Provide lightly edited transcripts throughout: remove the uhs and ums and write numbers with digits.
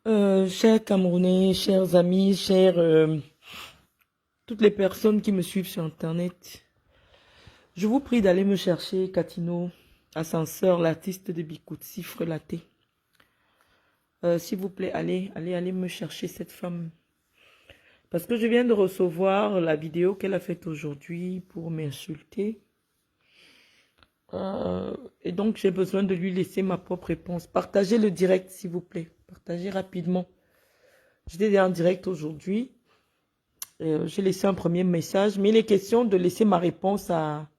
Chers Camerounais, chers amis, toutes les personnes qui me suivent sur Internet, je vous prie d'aller me chercher Katino, Ascenseur, l'artiste de Bikoutsi, frelaté. S'il vous plaît, allez me chercher cette femme. Parce que je viens de recevoir la vidéo qu'elle a faite aujourd'hui pour m'insulter. Et donc, j'ai besoin de lui laisser ma propre réponse. Partagez le direct, s'il vous plaît. Partagez rapidement. J'étais en direct aujourd'hui. J'ai laissé un premier message, mais il est question de laisser ma réponse à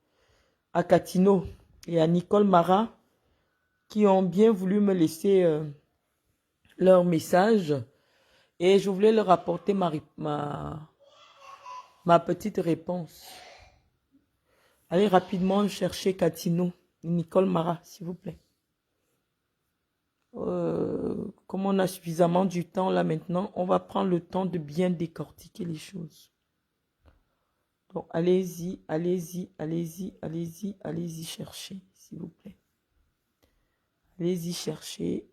Katino et à Nicole Mara qui ont bien voulu me laisser leur message. Et je voulais leur apporter ma petite réponse. Allez rapidement chercher Katino et Nicole Mara, s'il vous plaît. Comme on a suffisamment du temps là maintenant, on va prendre le temps de bien décortiquer les choses. Donc, allez-y, allez-y, allez-y, allez-y, allez-y chercher, s'il vous plaît. Allez-y chercher.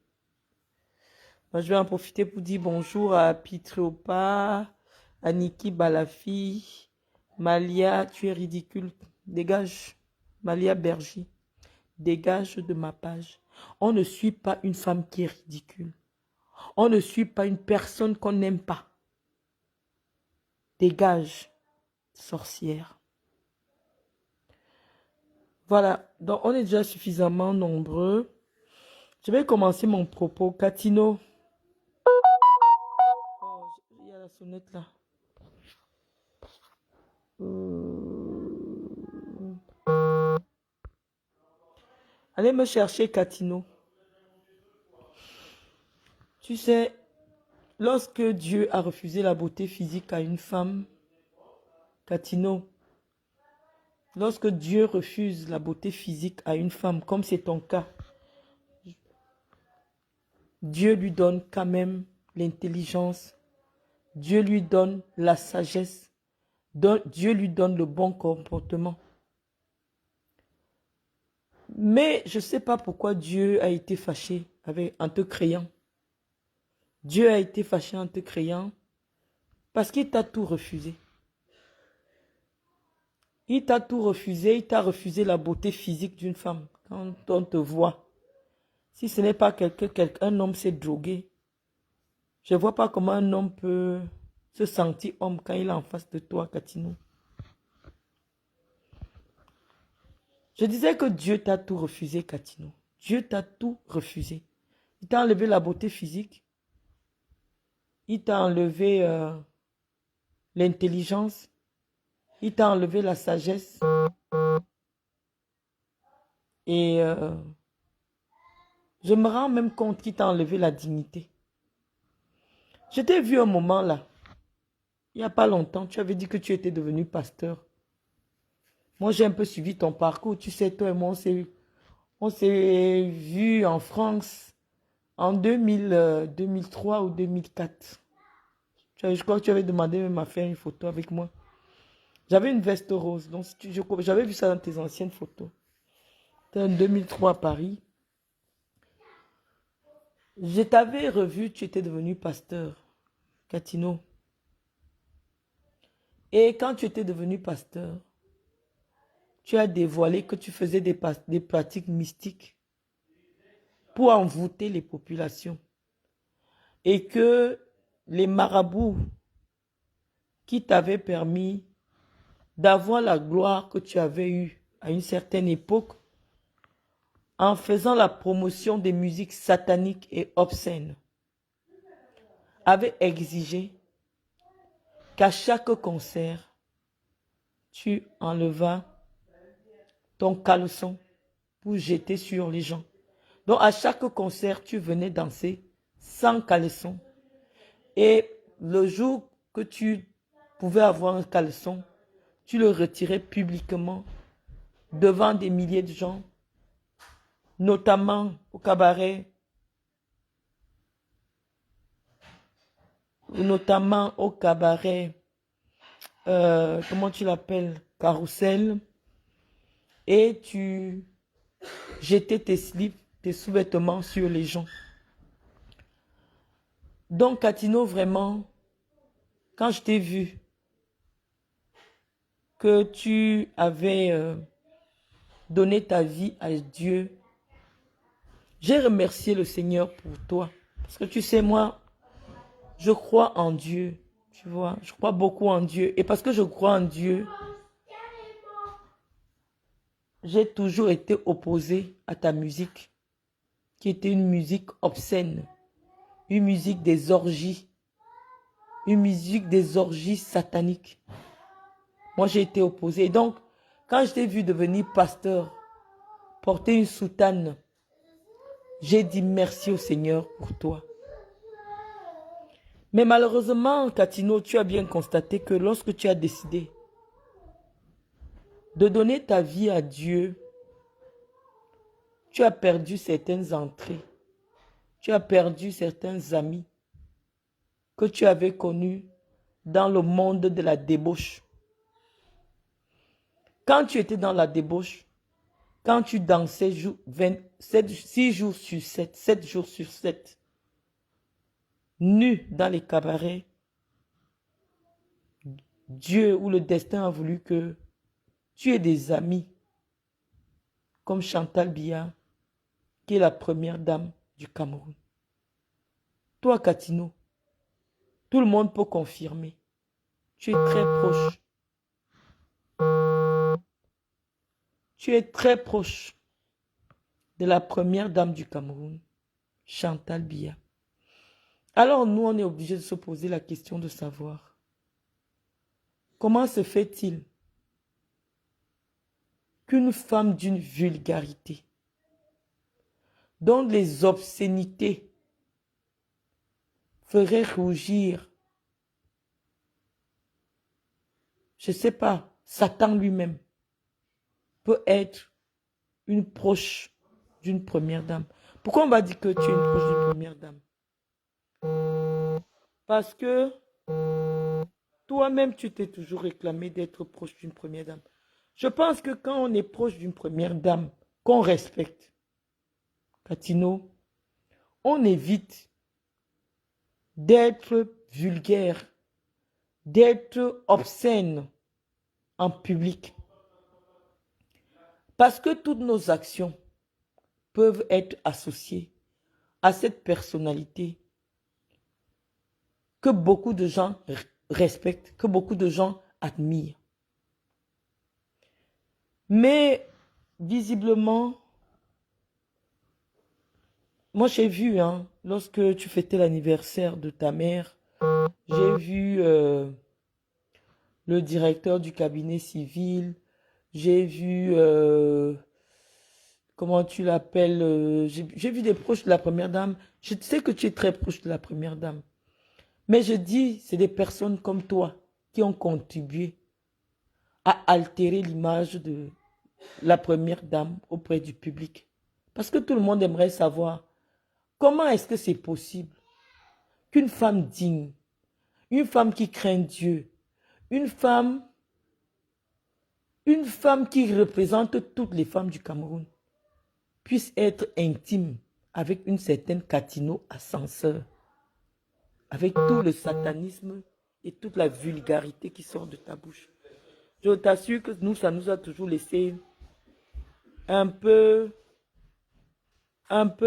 Moi, je vais en profiter pour dire bonjour à Pitropa, à Niki Balafi, Malia, tu es ridicule. Dégage, Malia Berger. Dégage de ma page. On ne suit pas une femme qui est ridicule. On ne suit pas une personne qu'on n'aime pas. Dégage, sorcière. Voilà, donc on est déjà suffisamment nombreux. Je vais commencer mon propos. Katino. Oh, il y a la sonnette là. Allez me chercher Katino. Tu sais, lorsque Dieu a refusé la beauté physique à une femme, Katino, lorsque Dieu refuse la beauté physique à une femme, comme c'est ton cas, Dieu lui donne quand même l'intelligence, Dieu lui donne la sagesse, Dieu lui donne le bon comportement. Mais je ne sais pas pourquoi Dieu a été fâché en te créant. Dieu a été fâché en te créant parce qu'il t'a tout refusé. Il t'a tout refusé, il t'a refusé la beauté physique d'une femme. Quand on te voit, si ce n'est pas un homme s'est drogué, je ne vois pas comment un homme peut se sentir homme quand il est en face de toi, Katino. Je disais que Dieu t'a tout refusé, Katino. Dieu t'a tout refusé. Il t'a enlevé la beauté physique. Il t'a enlevé l'intelligence. Il t'a enlevé la sagesse. Et je me rends même compte qu'il t'a enlevé la dignité. Je t'ai vu un moment là. Il n'y a pas longtemps, tu avais dit que tu étais devenu pasteur. Moi, j'ai un peu suivi ton parcours. Tu sais, toi et moi, on s'est vu en France en 2003 ou 2004. Je crois que tu avais demandé même à faire une photo avec moi. J'avais une veste rose. Donc, j'avais vu ça dans tes anciennes photos. C'était en 2003 à Paris. Je t'avais revu, tu étais devenu pasteur, Katino. Et quand tu étais devenu pasteur, tu as dévoilé que tu faisais des pratiques mystiques pour envoûter les populations. Et que les marabouts qui t'avaient permis d'avoir la gloire que tu avais eue à une certaine époque, en faisant la promotion des musiques sataniques et obscènes, avaient exigé qu'à chaque concert, tu enlevas ton caleçon pour jeter sur les gens. Donc à chaque concert, tu venais danser sans caleçon. Et le jour que tu pouvais avoir un caleçon, tu le retirais publiquement devant des milliers de gens, notamment au cabaret, comment tu l'appelles, Carrousel, et tu jetais tes slips, tes sous-vêtements sur les gens. Donc, Catino, vraiment, quand je t'ai vu que tu avais donné ta vie à Dieu, j'ai remercié le Seigneur pour toi. Parce que tu sais, moi, je crois en Dieu. Tu vois, je crois beaucoup en Dieu. Et parce que je crois en Dieu, j'ai toujours été opposé à ta musique, qui était une musique obscène, une musique des orgies, une musique des orgies sataniques. Moi, j'ai été opposé. Et donc, quand je t'ai vu devenir pasteur, porter une soutane, j'ai dit merci au Seigneur pour toi. Mais malheureusement, Catino, tu as bien constaté que lorsque tu as décidé de donner ta vie à Dieu, tu as perdu certaines entrées. Tu as perdu certains amis que tu avais connus dans le monde de la débauche. Quand tu étais dans la débauche, quand tu dansais 6 jours sur 7, 7 jours sur 7, nu dans les cabarets, Dieu ou le destin a voulu que tu aies des amis comme Chantal Biya, qui est la première dame du Cameroun. Toi, Catino, tout le monde peut confirmer. Tu es très proche. Tu es très proche de la première dame du Cameroun, Chantal Biya. Alors nous, on est obligé de se poser la question de savoir comment se fait-il qu'une femme d'une vulgarité, dont les obscénités feraient rougir, je ne sais pas, Satan lui-même, peut être une proche d'une première dame. Pourquoi on va dire que tu es une proche d'une première dame? Parce que toi-même, tu t'es toujours réclamé d'être proche d'une première dame. Je pense que quand on est proche d'une première dame, qu'on respecte, Catino, on évite d'être vulgaire, d'être obscène en public. Parce que toutes nos actions peuvent être associées à cette personnalité que beaucoup de gens respectent, que beaucoup de gens admirent. Mais visiblement, moi j'ai vu, lorsque tu fêtais l'anniversaire de ta mère, j'ai vu le directeur du cabinet civil, j'ai vu, comment tu l'appelles, j'ai vu des proches de la première dame. Je sais que tu es très proche de la première dame. Mais je dis, c'est des personnes comme toi qui ont contribué à altérer l'image de la première dame auprès du public. Parce que tout le monde aimerait savoir comment est-ce que c'est possible qu'une femme digne, une femme qui craint Dieu, une femme qui représente toutes les femmes du Cameroun puisse être intime avec une certaine Catino Ascenseur, avec tout le satanisme et toute la vulgarité qui sort de ta bouche. Je t'assure que nous, ça nous a toujours laissé un peu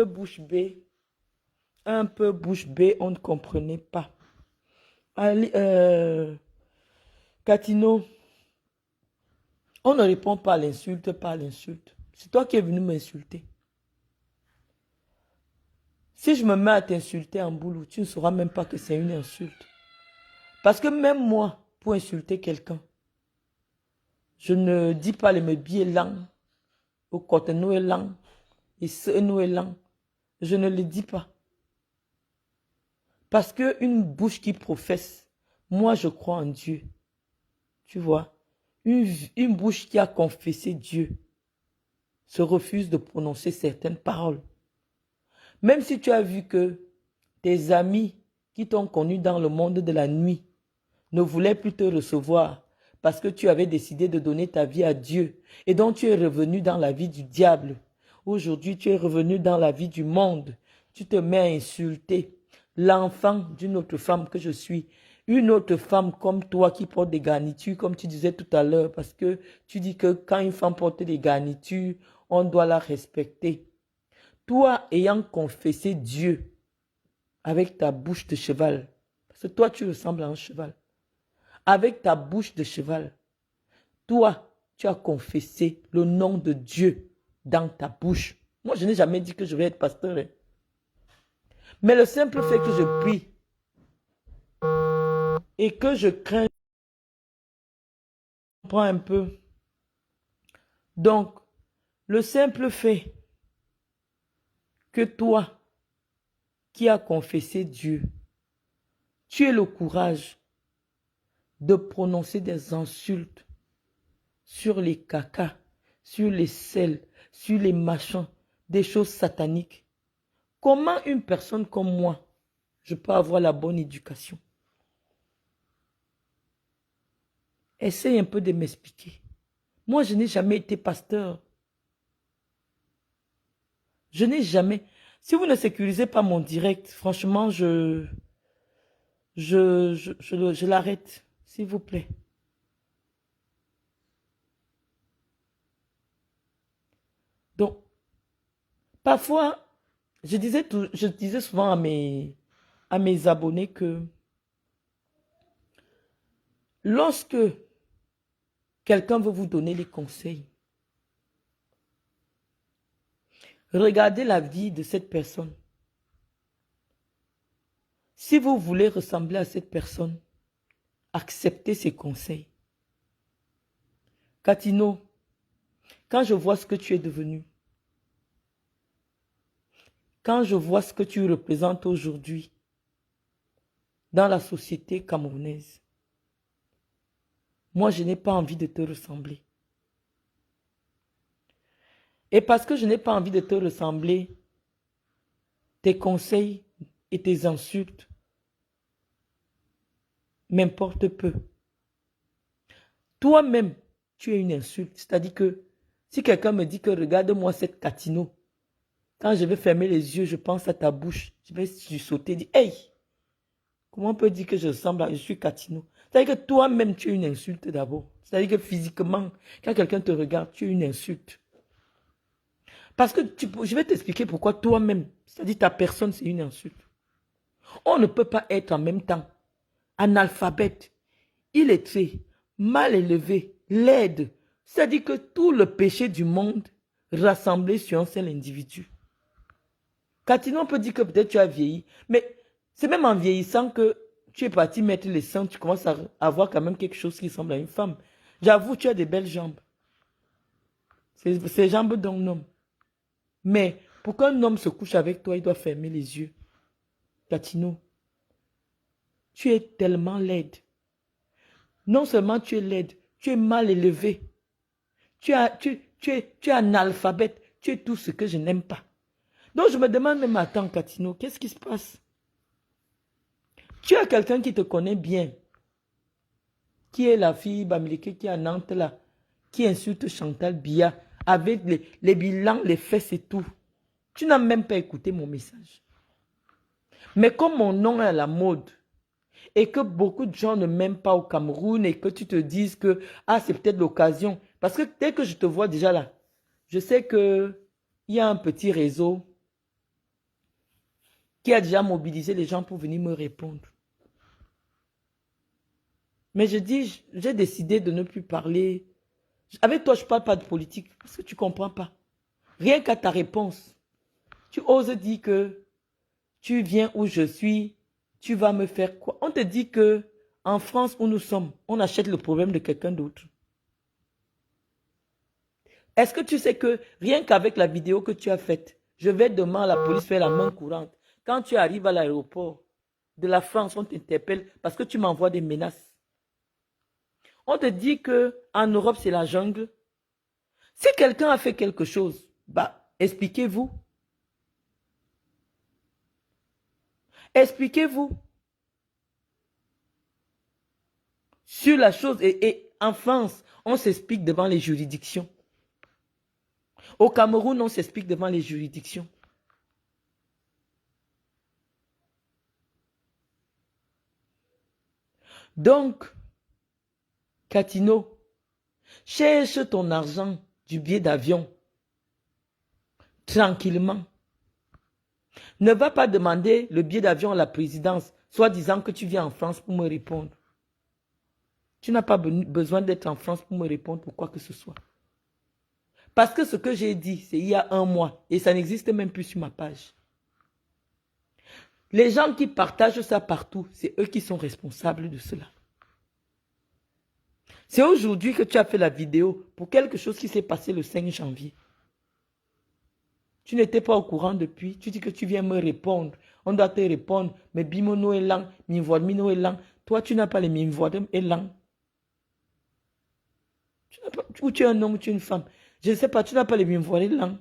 bouche bée. Un peu bouche bée, on ne comprenait pas. Allez, Catino, on ne répond pas à l'insulte par l'insulte. C'est toi qui es venu m'insulter. Si je me mets à t'insulter en boulot, tu ne sauras même pas que c'est une insulte. Parce que même moi, pour insulter quelqu'un, je ne dis pas les me biais lang, au côté nous est lang, et ce nous est lang. Je ne le dis pas. Parce qu'une bouche qui professe, moi je crois en Dieu. Tu vois, une bouche qui a confessé Dieu se refuse de prononcer certaines paroles. Même si tu as vu que tes amis qui t'ont connu dans le monde de la nuit ne voulaient plus te recevoir parce que tu avais décidé de donner ta vie à Dieu et donc tu es revenu dans la vie du diable. Aujourd'hui, tu es revenu dans la vie du monde. Tu te mets à insulter l'enfant d'une autre femme que je suis. Une autre femme comme toi qui porte des garnitures, comme tu disais tout à l'heure, parce que tu dis que quand une femme porte des garnitures, on doit la respecter. Toi ayant confessé Dieu avec ta bouche de cheval, parce que toi tu ressembles à un cheval, avec ta bouche de cheval, toi tu as confessé le nom de Dieu dans ta bouche. Moi je n'ai jamais dit que je vais être pasteur. Hein. Mais le simple fait que je prie et que je crains, je comprends un peu. Donc, le simple fait que toi qui as confessé Dieu, tu aies le courage de prononcer des insultes sur les cacas, sur les sels, sur les machins, des choses sataniques. Comment une personne comme moi, je peux avoir la bonne éducation? Essaye un peu de m'expliquer. Moi, je n'ai jamais été pasteur. Je n'ai jamais... Si vous ne sécurisez pas mon direct, franchement, je l'arrête, s'il vous plaît. Donc, parfois, je disais souvent à mes abonnés que lorsque quelqu'un veut vous donner les conseils, regardez la vie de cette personne. Si vous voulez ressembler à cette personne, acceptez ses conseils. Katino, quand je vois ce que tu es devenu, quand je vois ce que tu représentes aujourd'hui dans la société camerounaise, moi je n'ai pas envie de te ressembler. Et parce que je n'ai pas envie de te ressembler, tes conseils et tes insultes m'importent peu. Toi-même, tu es une insulte. C'est-à-dire que si quelqu'un me dit que regarde-moi cette Katino, quand je vais fermer les yeux, je pense à ta bouche. Je vais sauter et dire, hey, comment on peut dire que je ressemble à... Je suis Katino. C'est-à-dire que toi-même, tu es une insulte d'abord. C'est-à-dire que physiquement, quand quelqu'un te regarde, tu es une insulte. Parce que je vais t'expliquer pourquoi toi-même, c'est-à-dire ta personne, c'est une insulte. On ne peut pas être en même temps analphabète, illettré, mal élevé, laide. C'est-à-dire que tout le péché du monde rassemblé sur un seul individu. Katino, on peut dire que peut-être tu as vieilli, mais c'est même en vieillissant que tu es parti mettre les seins, tu commences à avoir quand même quelque chose qui ressemble à une femme. J'avoue, tu as des belles jambes. C'est les jambes d'un homme. Mais pour qu'un homme se couche avec toi, il doit fermer les yeux. Katino, tu es tellement laide. Non seulement tu es laide, tu es mal élevé. Tu es analphabète. Tu es tout ce que je n'aime pas. Donc je me demande même, attends Katino, qu'est-ce qui se passe? Tu as quelqu'un qui te connaît bien, qui est la fille Bamileke qui est à Nantes là, qui insulte Chantal Biya avec les bilans, les fesses et tout. Tu n'as même pas écouté mon message. Mais comme mon nom est à la mode et que beaucoup de gens ne m'aiment pas au Cameroun et que tu te dises que ah, c'est peut-être l'occasion. Parce que dès que je te vois déjà là, je sais qu'il y a un petit réseau qui a déjà mobilisé les gens pour venir me répondre. Mais je dis, j'ai décidé de ne plus parler. Avec toi, je ne parle pas de politique parce que tu ne comprends pas. Rien qu'à ta réponse, tu oses dire que tu viens où je suis, tu vas me faire quoi? On te dit que en France où nous sommes, on achète le problème de quelqu'un d'autre. Est-ce que tu sais que rien qu'avec la vidéo que tu as faite, je vais demain à la police faire la main courante. Quand tu arrives à l'aéroport de la France, on t'interpelle parce que tu m'envoies des menaces. On te dit qu'en Europe, c'est la jungle. Si quelqu'un a fait quelque chose, bah, expliquez-vous. Expliquez-vous sur la chose. Et en France, on s'explique devant les juridictions. Au Cameroun, on s'explique devant les juridictions. Donc, Catino, cherche ton argent du billet d'avion tranquillement. Ne va pas demander le billet d'avion à la présidence, soit disant que tu viens en France pour me répondre. Tu n'as pas besoin d'être en France pour me répondre pour quoi que ce soit. Parce que ce que j'ai dit, c'est il y a un mois et ça n'existe même plus sur ma page. Les gens qui partagent ça partout, c'est eux qui sont responsables de cela. C'est aujourd'hui que tu as fait la vidéo pour quelque chose qui s'est passé le 5 janvier. Tu n'étais pas au courant depuis. Tu dis que tu viens me répondre. On doit te répondre. Mais bimono est lent. Mino est lent. Toi, tu n'as pas les mimvoidem est lent. Ou tu es un homme ou tu es une femme. Je ne sais pas, tu n'as pas les mimvoidem lent.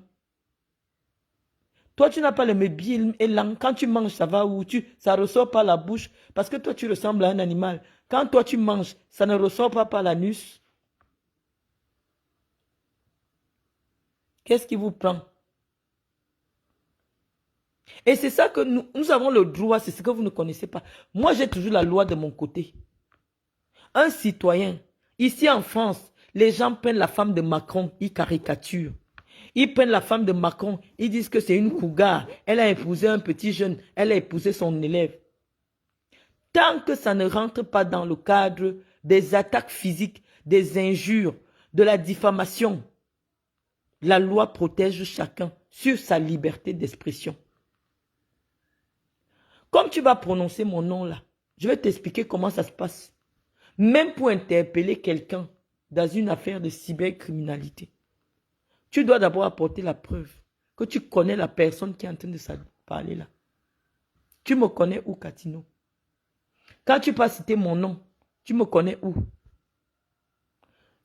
Toi, tu n'as pas les mébiles et lent. Quand tu manges, ça va où ça ne ressort pas la bouche. Parce que toi, tu ressembles à un animal. Quand toi, tu manges, ça ne ressort pas par l'anus. Qu'est-ce qui vous prend? Et c'est ça que nous avons le droit, c'est ce que vous ne connaissez pas. Moi, j'ai toujours la loi de mon côté. Un citoyen, ici en France, les gens prennent la femme de Macron, ils caricaturent. Ils prennent la femme de Macron, ils disent que c'est une cougar. Elle a épousé un petit jeune, elle a épousé son élève. Tant que ça ne rentre pas dans le cadre des attaques physiques, des injures, de la diffamation, la loi protège chacun sur sa liberté d'expression. Comme tu vas prononcer mon nom là, je vais t'expliquer comment ça se passe. Même pour interpeller quelqu'un dans une affaire de cybercriminalité, tu dois d'abord apporter la preuve que tu connais la personne qui est en train de parler là. Tu me connais où, Catino? Quand tu peux citer mon nom, tu me connais où?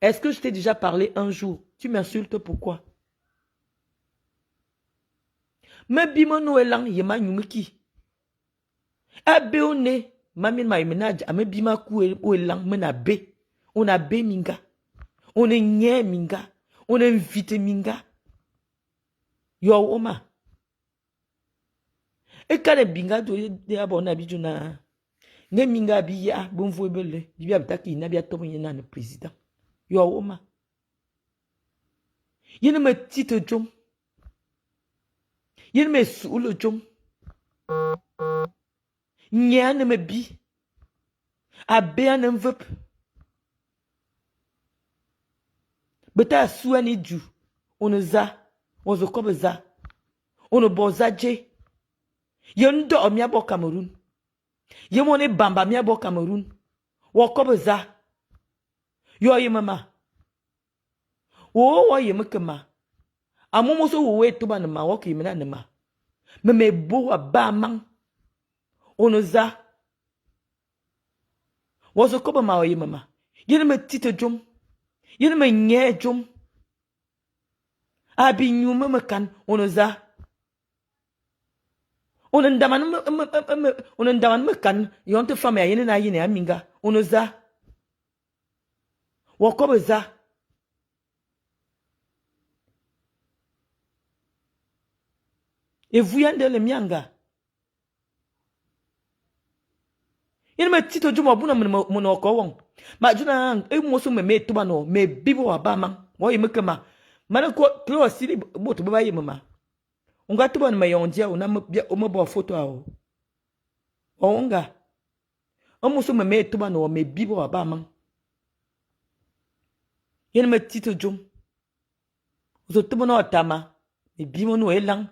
Est-ce que je t'ai déjà parlé un jour? Tu m'insultes pourquoi? Mais bimono elang yema nyumiki. Abeone mamin ma imenaj ame bima ku elang mena be. On a be minga. On est nye minga. On est invité minga. Yo oma. E kane binga do de abona bijuna. Ne minga bi ya bonvo ebele. Bi abitaki na bi atomo yena le président. Yo oma. Yene me tite jom. Yene me sou le jom. Nyane me bi. Abe an envelope. Beta souani du. On za. On zo kobe za. On boza je. Yon do omia bo Cameroun. Yemone bamba mia bo Cameroun. Wo kobe za. Yo ye mama. Wo ye mekema. Amomo so wo we tuba na ma wo ki mena na ma. Me bo ba man. On za. Wo zo kobe ma wo ye mama. Yene me tite jom. Yene me nye jom. Abi nyume me kan on za. On ndaman me kan yonte fame ya yene na yene aminga. On za. Wo kobe za. Et vous yande le mianga. Yene me tite jom abuna mono ko won. Ma juna e mo so me tuba no me bibo abama. Wo yeme kema. Mana ko pro sili boto baba ye mama. Unga tuba na mayondia una me bo photo awo. Onga. Omuso me tuba no me bibo abama. Yene me tite jom. Uzo tuba no atama. Me bimo no elang.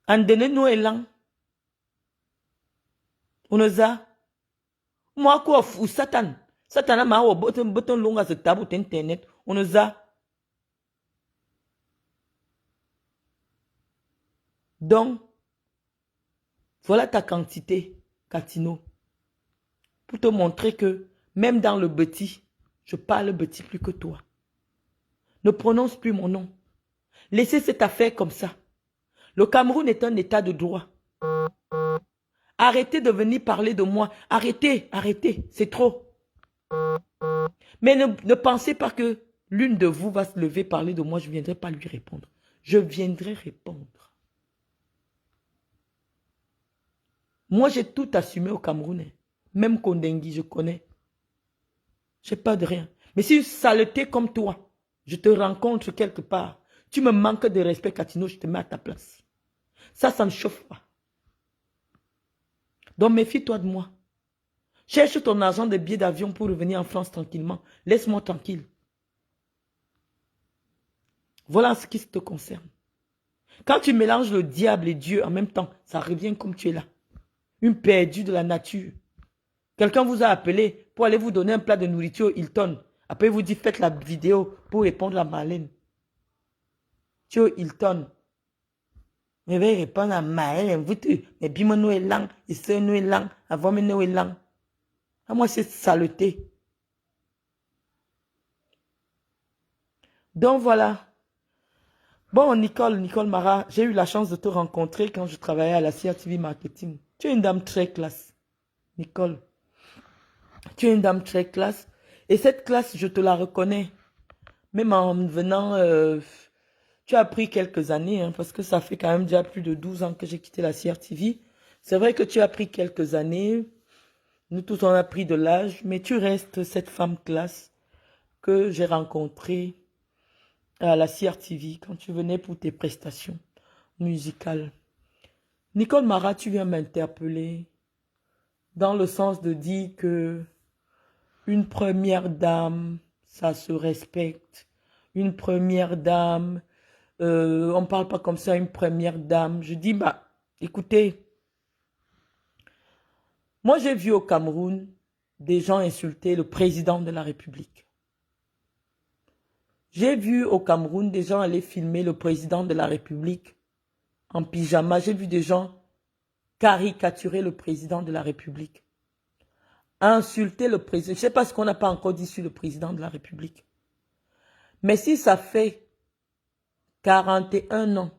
Andene no elang. Unoza. Moi ko fu satan. Satan ma wo button longa se tabu internet. Unoza. Donc, voilà ta quantité, Catino. Pour te montrer que, même dans le petit, je parle petit plus que toi. Ne prononce plus mon nom. Laissez cette affaire comme ça. Le Cameroun est un état de droit. Arrêtez de venir parler de moi. Arrêtez, arrêtez, c'est trop. Mais ne pensez pas que l'une de vous va se lever parler de moi, je ne viendrai pas lui répondre. Je viendrai répondre. Moi, j'ai tout assumé au Cameroun. Même Kondengui, je connais. Je n'ai pas de rien. Mais si une saleté comme toi, je te rencontre quelque part, tu me manques de respect, Katino, je te mets à ta place. Ça ne chauffe pas. Donc méfie-toi de moi. Cherche ton argent de billets d'avion pour revenir en France tranquillement. Laisse-moi tranquille. Voilà ce qui te concerne. Quand tu mélanges le diable et Dieu en même temps, ça revient comme tu es là. Une perdue de la nature. Quelqu'un vous a appelé pour aller vous donner un plat de nourriture Hilton. Après, vous dit faites la vidéo pour répondre à Marlène. Tu es Hilton. Mais vais répondre à Marlène. Mais bima nous est lang, et c'est nous est lang, avant nous est lang. À moi, c'est saleté. Donc voilà. Bon, Nicole Mara, j'ai eu la chance de te rencontrer quand je travaillais à la CRTV Marketing. Tu es une dame très classe, Nicole. Tu es une dame très classe. Et cette classe, je te la reconnais. Même en venant, tu as pris quelques années, hein, parce que ça fait quand même déjà plus de 12 ans que j'ai quitté la CRTV. C'est vrai que tu as pris quelques années. Nous tous, on a pris de l'âge. Mais tu restes cette femme classe que j'ai rencontrée à la CRTV quand tu venais pour tes prestations musicales. Nicole Mara, tu viens m'interpeller dans le sens de dire que une première dame, ça se respecte. Une première dame, on ne parle pas comme ça, une première dame. Je dis, bah, écoutez, moi j'ai vu au Cameroun des gens insulter le président de la République. J'ai vu au Cameroun des gens aller filmer le président de la République en pyjama. J'ai vu des gens caricaturer le président de la République. Insulter le président. Je ne sais pas ce qu'on n'a pas encore dit sur le président de la République. Mais si ça fait 41 ans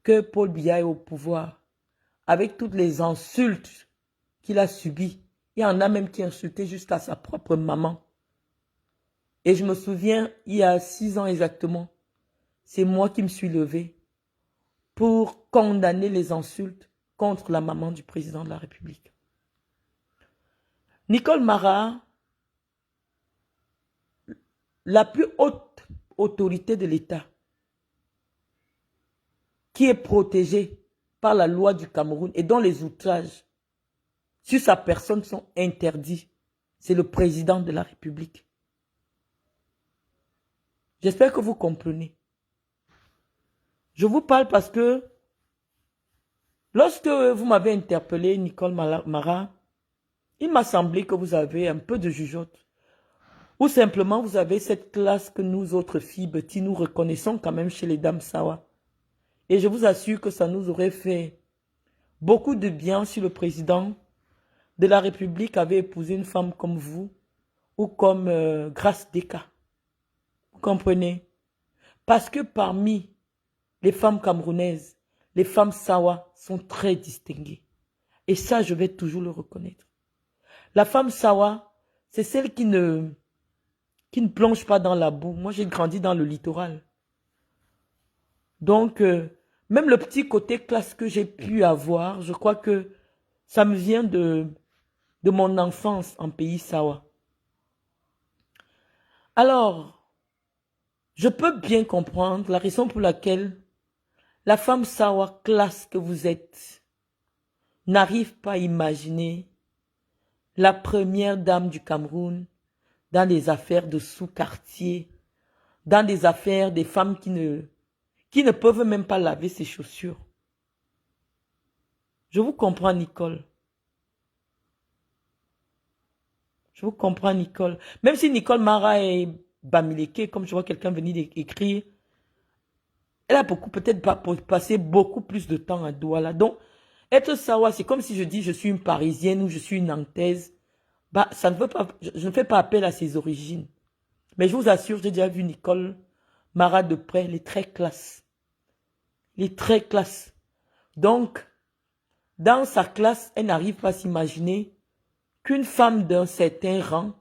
que Paul Biya est au pouvoir, avec toutes les insultes qu'il a subies, il y en a même qui insultaient jusqu'à sa propre maman. Et je me souviens, il y a 6 ans exactement, c'est moi qui me suis levée pour condamner les insultes contre la maman du président de la République. Nicole Mara, la plus haute autorité de l'État, qui est protégée par la loi du Cameroun et dont les outrages sur sa personne sont interdits, c'est le président de la République. J'espère que vous comprenez. Je vous parle parce que lorsque vous m'avez interpellé, Nicole Mara, il m'a semblé que vous avez un peu de jugeote. Ou simplement vous avez cette classe que nous autres filles petits, nous reconnaissons quand même chez les dames Sawa. Et je vous assure que ça nous aurait fait beaucoup de bien si le président de la République avait épousé une femme comme vous ou comme Grace Deka. Vous comprenez? Parce que parmi les femmes camerounaises, les femmes Sawa sont très distinguées. Et ça, je vais toujours le reconnaître. La femme Sawa, c'est celle qui ne plonge pas dans la boue. Moi, j'ai grandi dans le littoral. Donc, même le petit côté classe que j'ai pu avoir, je crois que ça me vient de mon enfance en pays Sawa. Alors, je peux bien comprendre la raison pour laquelle la femme Sawa classe que vous êtes n'arrive pas à imaginer la première dame du Cameroun dans des affaires de sous-quartier, dans des affaires des femmes qui ne peuvent même pas laver ses chaussures. Je vous comprends, Nicole. Je vous comprends, Nicole. Même si Nicole Mara est bamileke, comme je vois quelqu'un venir écrire, elle a peut-être passé beaucoup plus de temps à Douala. Donc, être Sawa, c'est comme si je dis je suis une Parisienne ou je suis une Nantaise. Bah, ça ne veut pas, je ne fais pas appel à ses origines. Mais je vous assure, j'ai déjà vu Nicole Mara de près, elle est très classe. Elle est très classe. Donc, dans sa classe, elle n'arrive pas à s'imaginer qu'une femme d'un certain rang,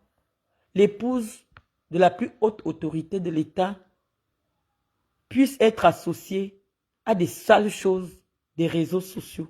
l'épouse de la plus haute autorité de l'État, puisse être associée à des sales choses des réseaux sociaux.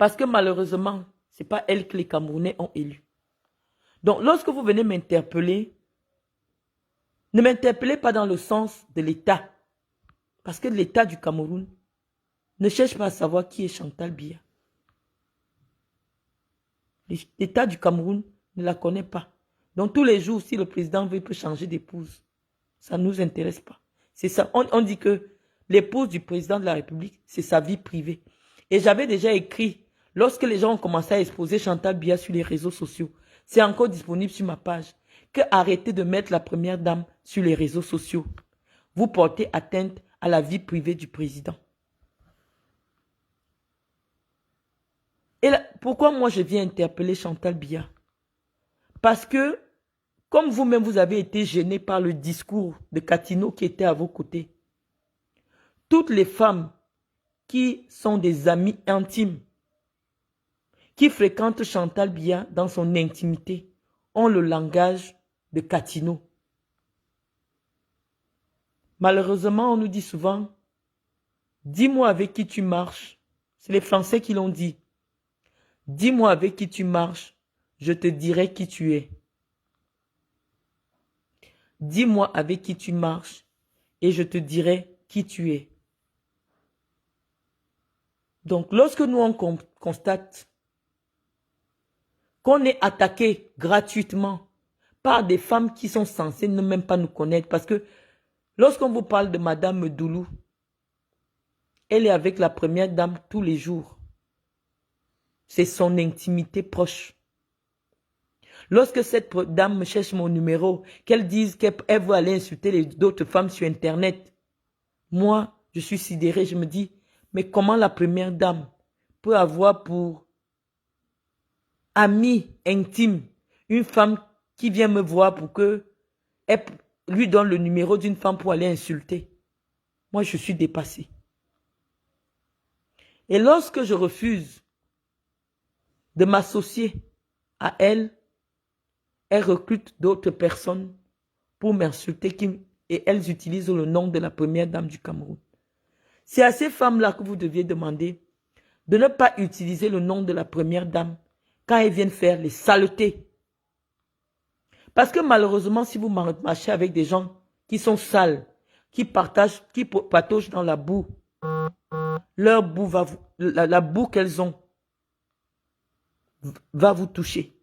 Parce que malheureusement, ce n'est pas elle que les Camerounais ont élue. Donc, lorsque vous venez m'interpeller, ne m'interpellez pas dans le sens de l'État. Parce que l'État du Cameroun ne cherche pas à savoir qui est Chantal Biya. L'État du Cameroun ne la connaît pas. Donc, tous les jours, si le président veut, il peut changer d'épouse. Ça ne nous intéresse pas. C'est ça. On dit que l'épouse du président de la République, c'est sa vie privée. Et j'avais déjà écrit, lorsque les gens ont commencé à exposer Chantal Biya sur les réseaux sociaux, c'est encore disponible sur ma page, que arrêtez de mettre la première dame sur les réseaux sociaux. Vous portez atteinte à la vie privée du président. Et là, pourquoi moi je viens interpeller Chantal Biya? Parce que, comme vous-même vous avez été gêné par le discours de Katino qui était à vos côtés, toutes les femmes qui sont des amies intimes, qui fréquentent Chantal Biya dans son intimité, ont le langage de Katino. Malheureusement, on nous dit souvent, dis-moi avec qui tu marches. C'est les Français qui l'ont dit. Dis-moi avec qui tu marches, je te dirai qui tu es. Dis-moi avec qui tu marches et je te dirai qui tu es. Donc, lorsque nous on constate qu'on est attaqué gratuitement par des femmes qui sont censées ne même pas nous connaître, parce que lorsqu'on vous parle de Madame Doulou, elle est avec la première dame tous les jours. C'est son intimité proche. Lorsque cette dame me cherche mon numéro, qu'elle dise qu'elle veut aller insulter d'autres femmes sur Internet, moi, je suis sidéré, je me dis, mais comment la première dame peut avoir pour amie intime une femme qui vient me voir pour que elle lui donne le numéro d'une femme pour aller insulter? Moi, je suis dépassé. Et lorsque je refuse de m'associer à elle, elle recrute d'autres personnes pour m'insulter et elles utilisent le nom de la première dame du Cameroun. C'est à ces femmes-là que vous deviez demander de ne pas utiliser le nom de la première dame quand elles viennent faire les saletés. Parce que malheureusement, si vous marchez avec des gens qui sont sales, qui patauchent dans la boue, leur boue la boue qu'elles ont va vous toucher.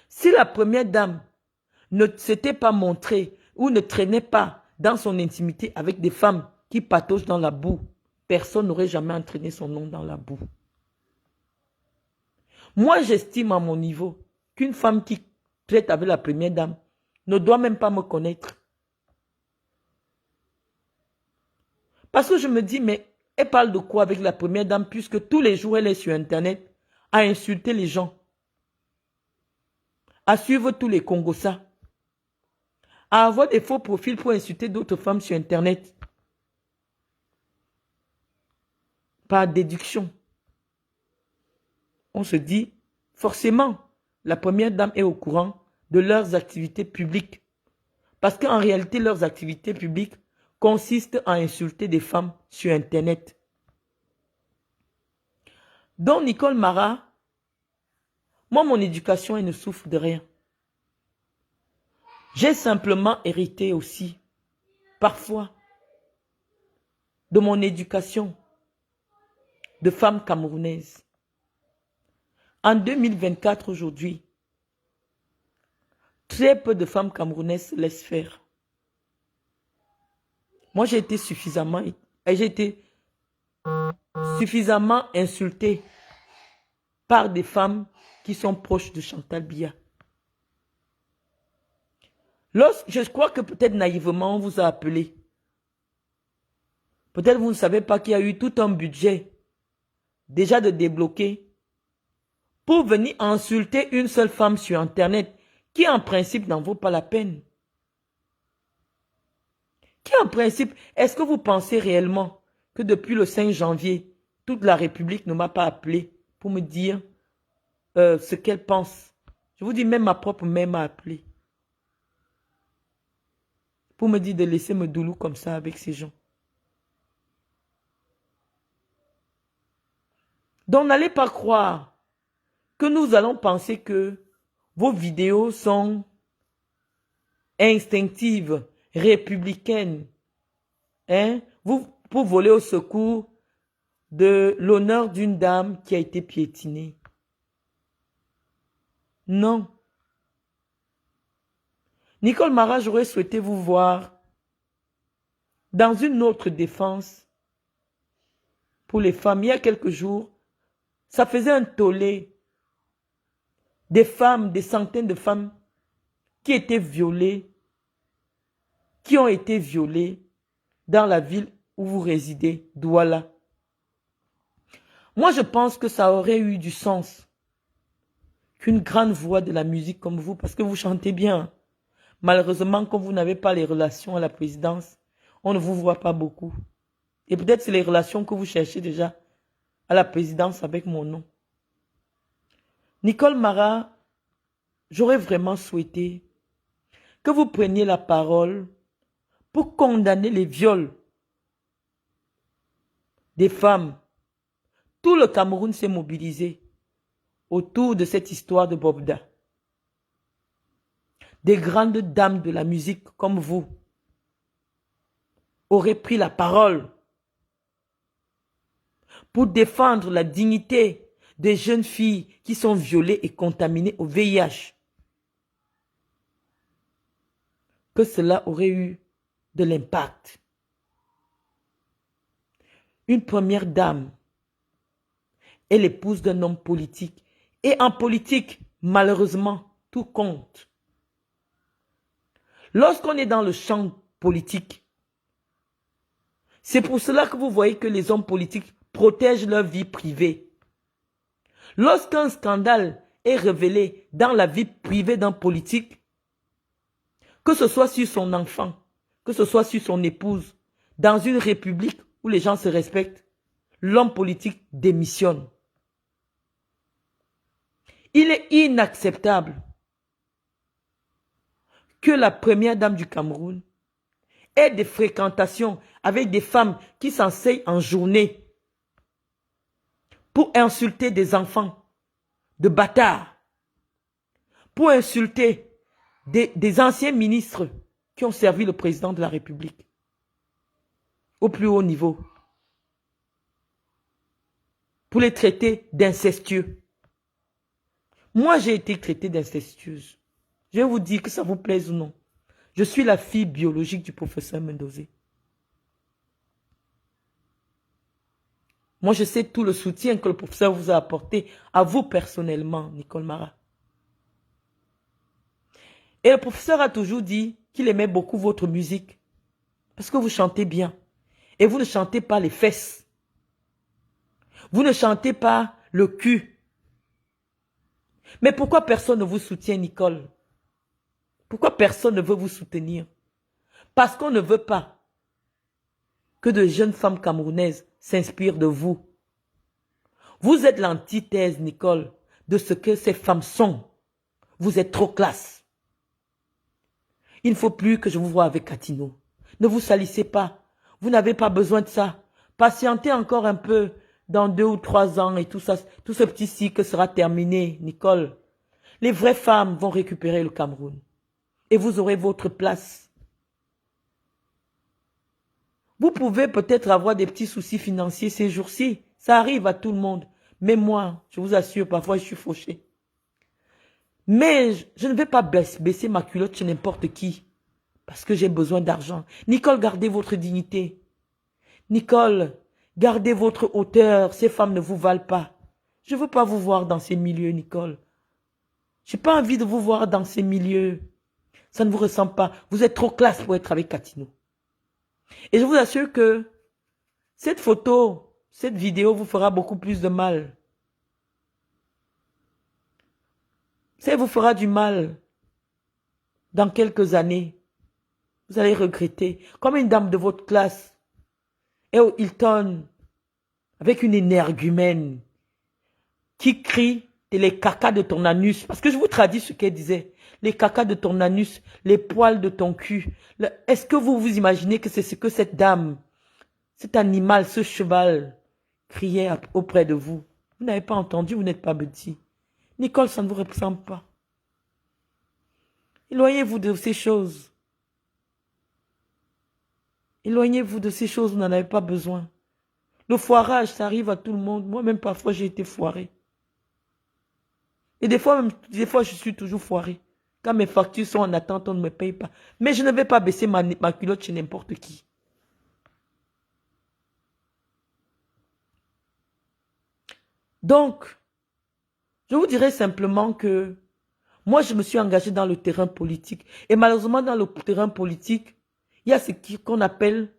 Si la première dame ne s'était pas montrée ou ne traînait pas dans son intimité avec des femmes qui patauchent dans la boue, personne n'aurait jamais entraîné son nom dans la boue. Moi, j'estime à mon niveau qu'une femme qui traite avec la première dame ne doit même pas me connaître. Parce que je me dis, mais elle parle de quoi avec la première dame puisque tous les jours elle est sur Internet à insulter les gens, à suivre tous les Congossas, à avoir des faux profils pour insulter d'autres femmes sur Internet. Par déduction. On se dit, forcément, la première dame est au courant de leurs activités publiques. Parce qu'en réalité, leurs activités publiques consistent à insulter des femmes sur Internet. Donc, Nicole Mara, moi, mon éducation, elle ne souffre de rien. J'ai simplement hérité aussi, parfois, de mon éducation de femmes camerounaises. En 2024, aujourd'hui, très peu de femmes camerounaises se laissent faire. Moi, j'ai été suffisamment insultée par des femmes qui sont proches de Chantal Biya. Je crois que peut-être naïvement, on vous a appelé. Peut-être vous ne savez pas qu'il y a eu tout un budget déjà de débloquer pour venir insulter une seule femme sur Internet qui en principe n'en vaut pas la peine. Qui en principe, est-ce que vous pensez réellement que depuis le 5 janvier, toute la République ne m'a pas appelé pour me dire ce qu'elle pense? Je vous dis, même ma propre mère m'a appelé pour me dire de laisser me doulou comme ça avec ces gens. Donc n'allez pas croire que nous allons penser que vos vidéos sont instinctives, républicaines, hein, pour voler au secours de l'honneur d'une dame qui a été piétinée. Non. Nicole Mara, j'aurais souhaité vous voir dans une autre défense pour les femmes. Il y a quelques jours, ça faisait un tollé. Des femmes, des centaines de femmes qui étaient violées, qui ont été violées dans la ville où vous résidez, Douala. Moi, je pense que ça aurait eu du sens qu'une grande voix de la musique comme vous, parce que vous chantez bien. Malheureusement, comme vous n'avez pas les relations à la présidence, on ne vous voit pas beaucoup. Et peut-être c'est les relations que vous cherchez déjà à la présidence avec mon nom. Nicole Mara, j'aurais vraiment souhaité que vous preniez la parole pour condamner les viols des femmes. Tout le Cameroun s'est mobilisé autour de cette histoire de Bobda. Des grandes dames de la musique comme vous auraient pris la parole pour défendre la dignité des jeunes filles qui sont violées et contaminées au VIH. Que cela aurait eu de l'impact. Une première dame est l'épouse d'un homme politique. Et en politique, malheureusement, tout compte. Lorsqu'on est dans le champ politique, c'est pour cela que vous voyez que les hommes politiques protègent leur vie privée. Lorsqu'un scandale est révélé dans la vie privée d'un politique, que ce soit sur son enfant, que ce soit sur son épouse, dans une république où les gens se respectent, l'homme politique démissionne. Il est inacceptable que la première dame du Cameroun ait des fréquentations avec des femmes qui s'enseignent en journée pour insulter des enfants de bâtards, pour insulter des anciens ministres qui ont servi le président de la République au plus haut niveau, pour les traiter d'incestueux. Moi, j'ai été traitée d'incestueuse. Je vais vous dire que ça vous plaise ou non. Je suis la fille biologique du professeur Mendozé. Moi, je sais tout le soutien que le professeur vous a apporté, à vous personnellement, Nicole Mara. Et le professeur a toujours dit qu'il aimait beaucoup votre musique. Parce que vous chantez bien. Et vous ne chantez pas les fesses. Vous ne chantez pas le cul. Mais pourquoi personne ne vous soutient, Nicole? Pourquoi personne ne veut vous soutenir? Parce qu'on ne veut pas que de jeunes femmes camerounaises s'inspirent de vous. Vous êtes l'antithèse, Nicole, de ce que ces femmes sont. Vous êtes trop classe. Il ne faut plus que je vous voie avec Catino. Ne vous salissez pas. Vous n'avez pas besoin de ça. Patientez encore un peu. Dans 2 ou 3 ans et tout ça, tout ce petit cycle sera terminé, Nicole. Les vraies femmes vont récupérer le Cameroun. Et vous aurez votre place. Vous pouvez peut-être avoir des petits soucis financiers ces jours-ci. Ça arrive à tout le monde. Mais moi, je vous assure, parfois je suis fauché. Mais je ne vais pas baisser ma culotte chez n'importe qui. Parce que j'ai besoin d'argent. Nicole, gardez votre dignité. Nicole, gardez votre hauteur, ces femmes ne vous valent pas. Je ne veux pas vous voir dans ces milieux, Nicole. Je n'ai pas envie de vous voir dans ces milieux. Ça ne vous ressemble pas. Vous êtes trop classe pour être avec Catino. Et je vous assure que cette photo, cette vidéo vous fera beaucoup plus de mal. Ça vous fera du mal. Dans quelques années, vous allez regretter. Comme une dame de votre classe. Et au Hilton, avec une énergumène qui crie les cacas de ton anus. Parce que je vous traduis ce qu'elle disait. Les cacas de ton anus, les poils de ton cul. Est-ce que vous vous imaginez que c'est ce que cette dame, cet animal, ce cheval criait auprès de vous? Vous n'avez pas entendu, vous n'êtes pas petit. Nicole, ça ne vous ressemble pas. Éloignez-vous de ces choses. Éloignez-vous de ces choses, vous n'en avez pas besoin. Le foirage, ça arrive à tout le monde. Moi-même, parfois, j'ai été foiré. Et des fois, je suis toujours foiré. Quand mes factures sont en attente, on ne me paye pas. Mais je ne vais pas baisser ma culotte chez n'importe qui. Donc, je vous dirais simplement que moi, je me suis engagé dans le terrain politique. Et malheureusement, dans le terrain politique, il y a ce qu'on appelle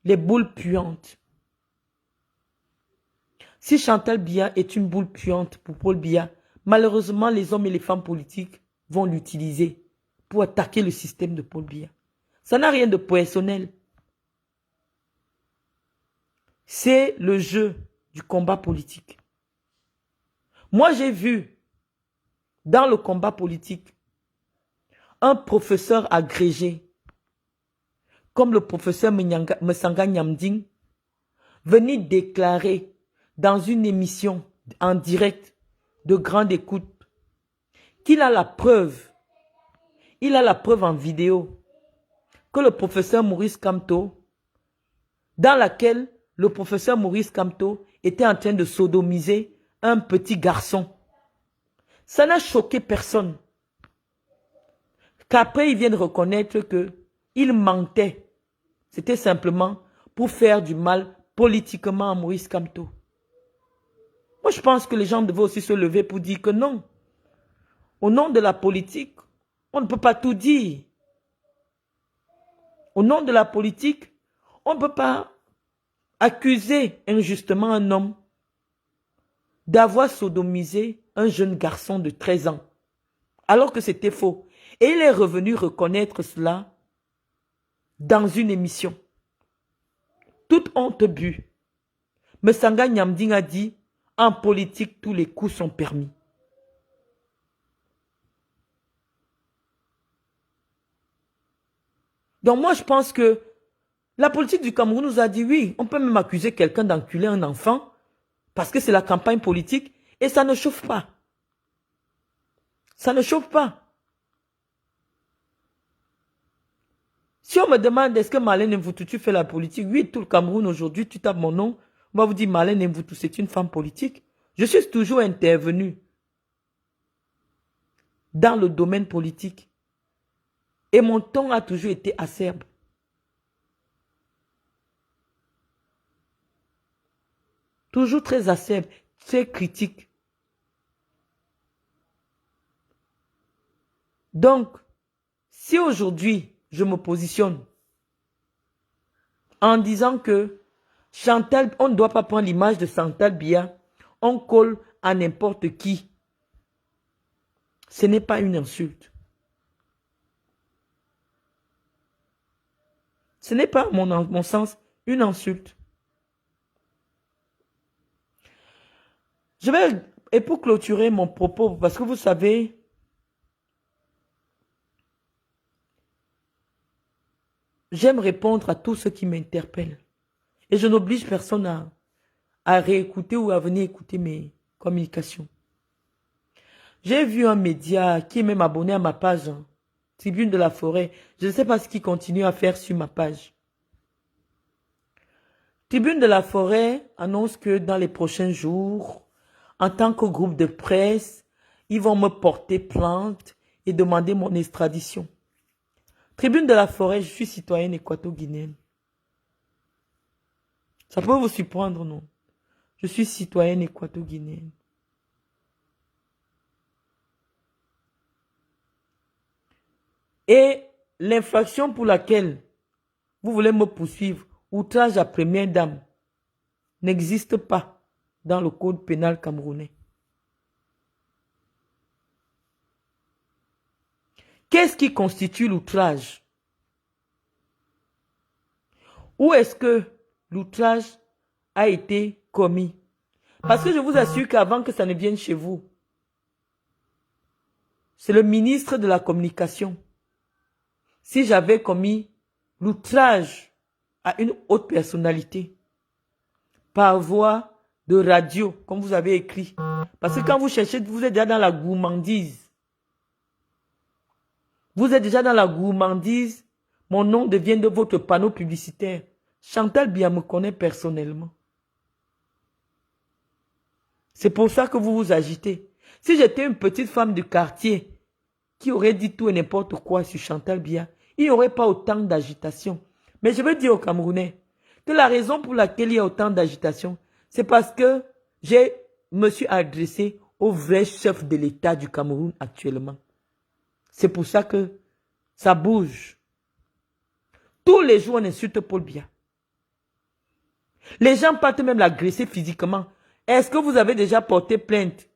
les boules puantes. Si Chantal Biya est une boule puante pour Paul Biya, malheureusement, les hommes et les femmes politiques vont l'utiliser pour attaquer le système de Paul Biya. Ça n'a rien de personnel. C'est le jeu du combat politique. Moi, j'ai vu dans le combat politique un professeur agrégé, comme le professeur Messanga Nyamding, venir déclarer dans une émission en direct de grande écoute qu'il a la preuve, en vidéo, que le professeur Maurice Kamto, dans laquelle le professeur Maurice Kamto était en train de sodomiser un petit garçon. Ça n'a choqué personne. Qu'après, ils viennent reconnaître qu'il mentait. C'était simplement pour faire du mal politiquement à Maurice Kamto. Moi, je pense que les gens devaient aussi se lever pour dire que non. Au nom de la politique, on ne peut pas tout dire. Au nom de la politique, on ne peut pas accuser injustement un homme d'avoir sodomisé un jeune garçon de 13 ans, alors que c'était faux. Et il est revenu reconnaître cela dans une émission. Toute honte bue. Messanga Nyamding a dit, en politique, tous les coups sont permis. Donc moi, je pense que la politique du Cameroun nous a dit, oui, on peut même accuser quelqu'un d'enculer un enfant, parce que c'est la campagne politique, et ça ne chauffe pas. Ça ne chauffe pas. Si on me demande, est-ce que Marlène Mvoutou, tu fais la politique? Oui, tout le Cameroun aujourd'hui, tu tapes mon nom, on va vous dire, Marlène Mvoutou, c'est une femme politique. Je suis toujours intervenu dans le domaine politique. Et mon ton a toujours été acerbe. Toujours très acerbe, très critique. Donc, si aujourd'hui, je me positionne en disant que Chantal, on ne doit pas prendre l'image de Chantal Biya, on colle à n'importe qui. Ce n'est pas une insulte. Ce n'est pas, à mon sens, une insulte. Je vais, et pour clôturer mon propos, parce que vous savez, j'aime répondre à tous ceux qui m'interpellent. Et je n'oblige personne à réécouter ou à venir écouter mes communications. J'ai vu un média qui est même abonné à ma page, hein, Tribune de la Forêt. Je ne sais pas ce qu'il continue à faire sur ma page. Tribune de la Forêt annonce que dans les prochains jours, en tant que groupe de presse, ils vont me porter plainte et demander mon extradition. Tribune de la Forêt, je suis citoyenne équato-guinéenne. Ça peut vous surprendre, non? Je suis citoyenne équato-guinéenne. Et l'infraction pour laquelle vous voulez me poursuivre, outrage à première dame, n'existe pas dans le code pénal camerounais. Qu'est-ce qui constitue l'outrage? Où est-ce que l'outrage a été commis? Parce que je vous assure qu'avant que ça ne vienne chez vous, c'est le ministre de la Communication. Si j'avais commis l'outrage à une haute personnalité par voie de radio, comme vous avez écrit. Parce que quand vous cherchez, vous êtes déjà dans la gourmandise. Vous êtes déjà dans la gourmandise. Mon nom devient de votre panneau publicitaire. Chantal Biya me connaît personnellement. C'est pour ça que vous vous agitez. Si j'étais une petite femme du quartier qui aurait dit tout et n'importe quoi sur Chantal Biya, il n'y aurait pas autant d'agitation. Mais je veux dire aux Camerounais que la raison pour laquelle il y a autant d'agitation, c'est parce que je me suis adressé au vrai chef de l'État du Cameroun actuellement. C'est pour ça que ça bouge. Tous les jours, on insulte Paul Biya. Les gens partent même l'agresser physiquement. Est-ce que vous avez déjà porté plainte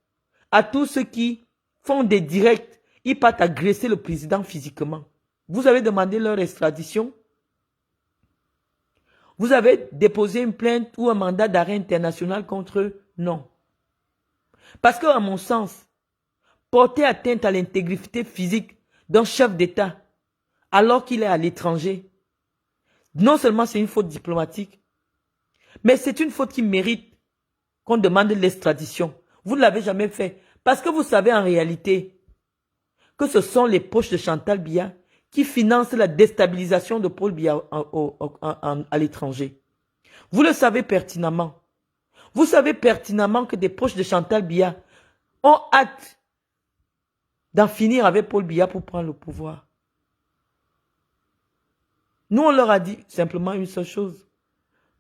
à tous ceux qui font des directs? Ils partent agresser le président physiquement. Vous avez demandé leur extradition? Vous avez déposé une plainte ou un mandat d'arrêt international contre eux? Non. Parce que, à mon sens, porter atteinte à l'intégrité physique d'un chef d'État alors qu'il est à l'étranger, non seulement c'est une faute diplomatique, mais c'est une faute qui mérite qu'on demande l'extradition. Vous ne l'avez jamais fait. Parce que vous savez en réalité que ce sont les poches de Chantal Biya qui financent la déstabilisation de Paul Biya à l'étranger. Vous le savez pertinemment. Vous savez pertinemment que des poches de Chantal Biya ont hâte d'en finir avec Paul Biya pour prendre le pouvoir. Nous, on leur a dit simplement une seule chose.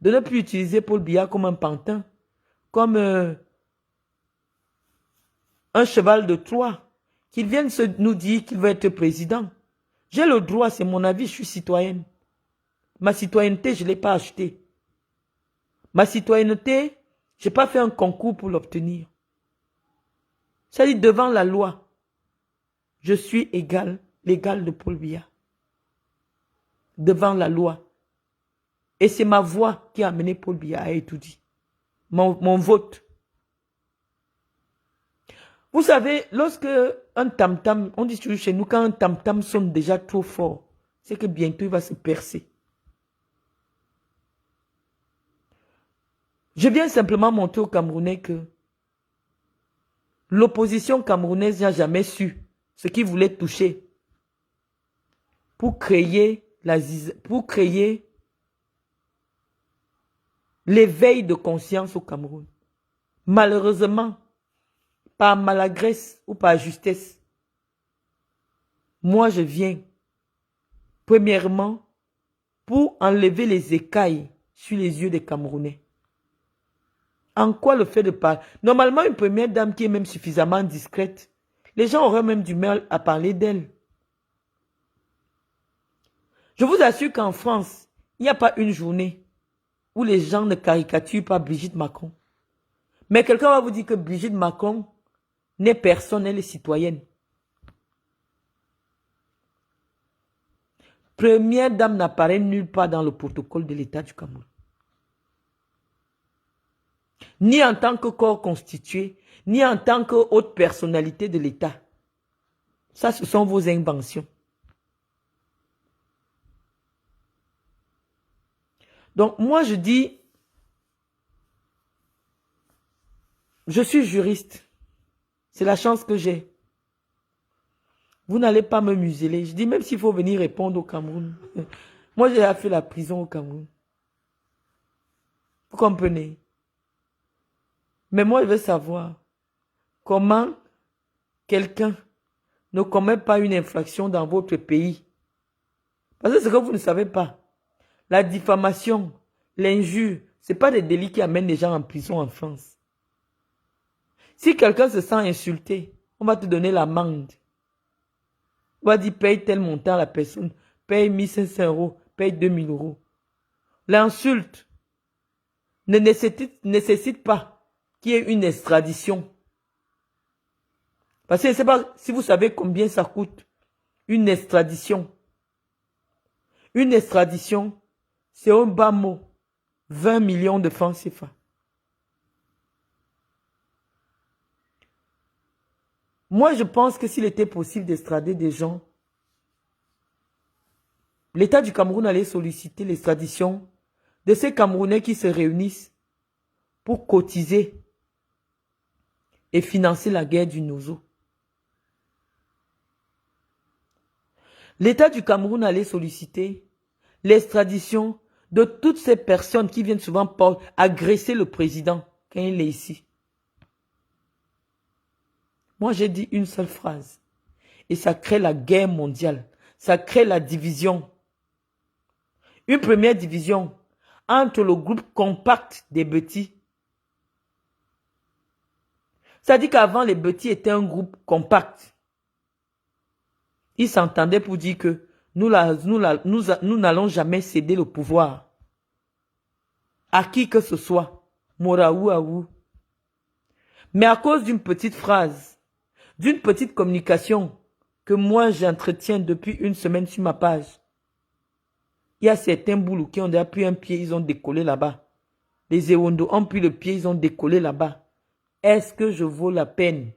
De ne plus utiliser Paul Biya comme un pantin, comme un cheval de Troie, qu'il vienne nous dire qu'il veut être président. J'ai le droit, c'est mon avis, je suis citoyenne. Ma citoyenneté, je ne l'ai pas achetée. Ma citoyenneté, je n'ai pas fait un concours pour l'obtenir. C'est-à-dire, devant la loi, je suis l'égal de Paul Biya. Devant la loi. Et c'est ma voix qui a amené Paul Biya à étudier. Mon vote. Vous savez, lorsque un tam-tam, on dit toujours chez nous, quand un tam-tam sonne déjà trop fort, c'est que bientôt il va se percer. Je viens simplement montrer aux Camerounais que l'opposition camerounaise n'a jamais su ce qu'il voulait toucher pour créer l'éveil de conscience au Cameroun. Malheureusement, par maladresse ou par justesse, moi je viens, premièrement, pour enlever les écailles sur les yeux des Camerounais. En quoi le fait de parler? Normalement, une première dame qui est même suffisamment discrète, les gens auraient même du mal à parler d'elle. Je vous assure qu'en France, il n'y a pas une journée où les gens ne caricaturent pas Brigitte Macron. Mais quelqu'un va vous dire que Brigitte Macron n'est personne, elle est citoyenne. Première dame n'apparaît nulle part dans le protocole de l'État du Cameroun. Ni en tant que corps constitué, ni en tant que haute personnalité de l'État. Ça, ce sont vos inventions. Donc, moi, je dis, je suis juriste. C'est la chance que j'ai. Vous n'allez pas me museler. Je dis, même s'il faut venir répondre au Cameroun. Moi, j'ai fait la prison au Cameroun. Vous comprenez? Mais moi, je veux savoir comment quelqu'un ne commet pas une infraction dans votre pays. Parce que ce que vous ne savez pas, la diffamation, l'injure, ce n'est pas des délits qui amènent les gens en prison en France. Si quelqu'un se sent insulté, on va te donner l'amende. On va dire paye tel montant à la personne, paye 1500 €, paye 2000 €. L'insulte ne nécessite pas qu'il y ait une extradition. Parce que je ne sais pas si vous savez combien ça coûte une extradition. Une extradition, c'est un bas mot. 20 millions de francs CFA. Moi, je pense que s'il était possible d'extrader des gens, l'État du Cameroun allait solliciter l'extradition de ces Camerounais qui se réunissent pour cotiser et financer la guerre du Nozo. L'État du Cameroun allait solliciter l'extradition de toutes ces personnes qui viennent souvent agresser le président quand il est ici. Moi, j'ai dit une seule phrase. Et ça crée la guerre mondiale. Ça crée la division. Une première division entre le groupe compact des Betis. Ça dit qu'avant, les Betis étaient un groupe compact. Ils s'entendaient pour dire que nous n'allons jamais céder le pouvoir à qui que ce soit, Moraou Aou. Mais à cause d'une petite phrase, d'une petite communication que moi j'entretiens depuis une semaine sur ma page, il y a certains boulous qui ont déjà pris un pied, ils ont décollé là-bas. Les Ewondo ont pris le pied, ils ont décollé là-bas. Est-ce que je vaux la peine?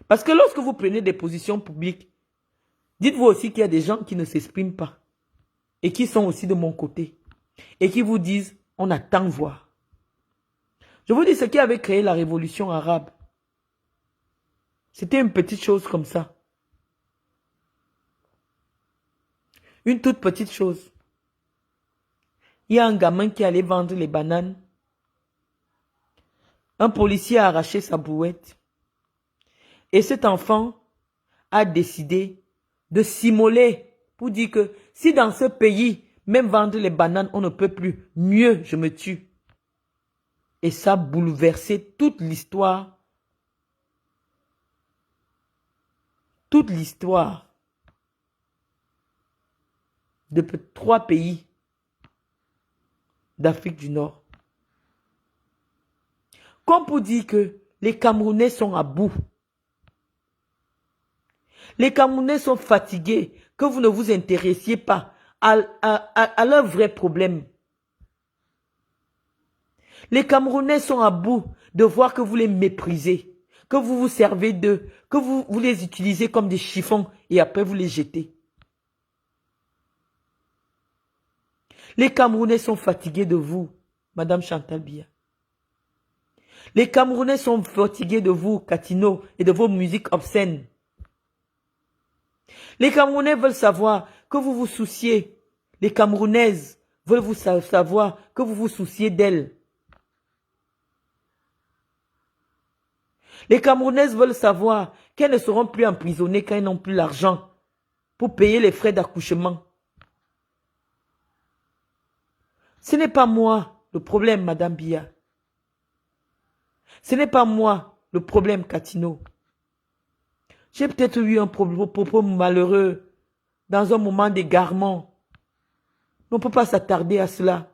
Parce que lorsque vous prenez des positions publiques, dites-vous aussi qu'il y a des gens qui ne s'expriment pas et qui sont aussi de mon côté et qui vous disent, on attend voir. Je vous dis ce qui avait créé la révolution arabe. C'était une petite chose comme ça. Une toute petite chose. Il y a un gamin qui allait vendre les bananes. Un policier a arraché sa brouette. Et cet enfant a décidé de s'immoler pour dire que si dans ce pays, même vendre les bananes, on ne peut plus, mieux je me tue. Et ça a bouleversé toute l'histoire. Toute l'histoire de 3 pays d'Afrique du Nord. Comme pour dire que les Camerounais sont à bout. Les Camerounais sont fatigués que vous ne vous intéressiez pas à leurs vrais problèmes. Les Camerounais sont à bout de voir que vous les méprisez, que vous vous servez d'eux, que vous les utilisez comme des chiffons et après vous les jetez. Les Camerounais sont fatigués de vous, Madame Chantal Biya. Les Camerounais sont fatigués de vous, Katino, et de vos musiques obscènes. Les Camerounais veulent savoir que vous vous souciez. Les Camerounaises veulent vous savoir que vous vous souciez d'elles. Les Camerounaises veulent savoir qu'elles ne seront plus emprisonnées quand elles n'ont plus l'argent pour payer les frais d'accouchement. Ce n'est pas moi le problème, Madame Biya. Ce n'est pas moi le problème, Katino. J'ai peut-être eu un propos malheureux dans un moment d'égarement. On ne peut pas s'attarder à cela.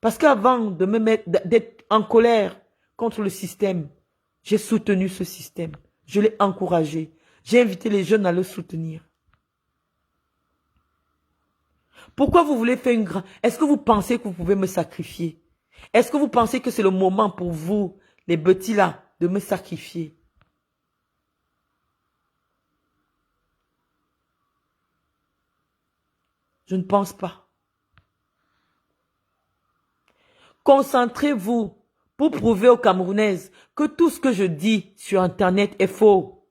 Parce qu'avant de me mettre, d'être en colère contre le système, j'ai soutenu ce système. Je l'ai encouragé. J'ai invité les jeunes à le soutenir. Pourquoi vous voulez faire une grande... Est-ce que vous pensez que vous pouvez me sacrifier? Est-ce que vous pensez que c'est le moment pour vous, les petits là, de me sacrifier? Je ne pense pas. Concentrez-vous pour prouver aux Camerounaises que tout ce que je dis sur Internet est faux.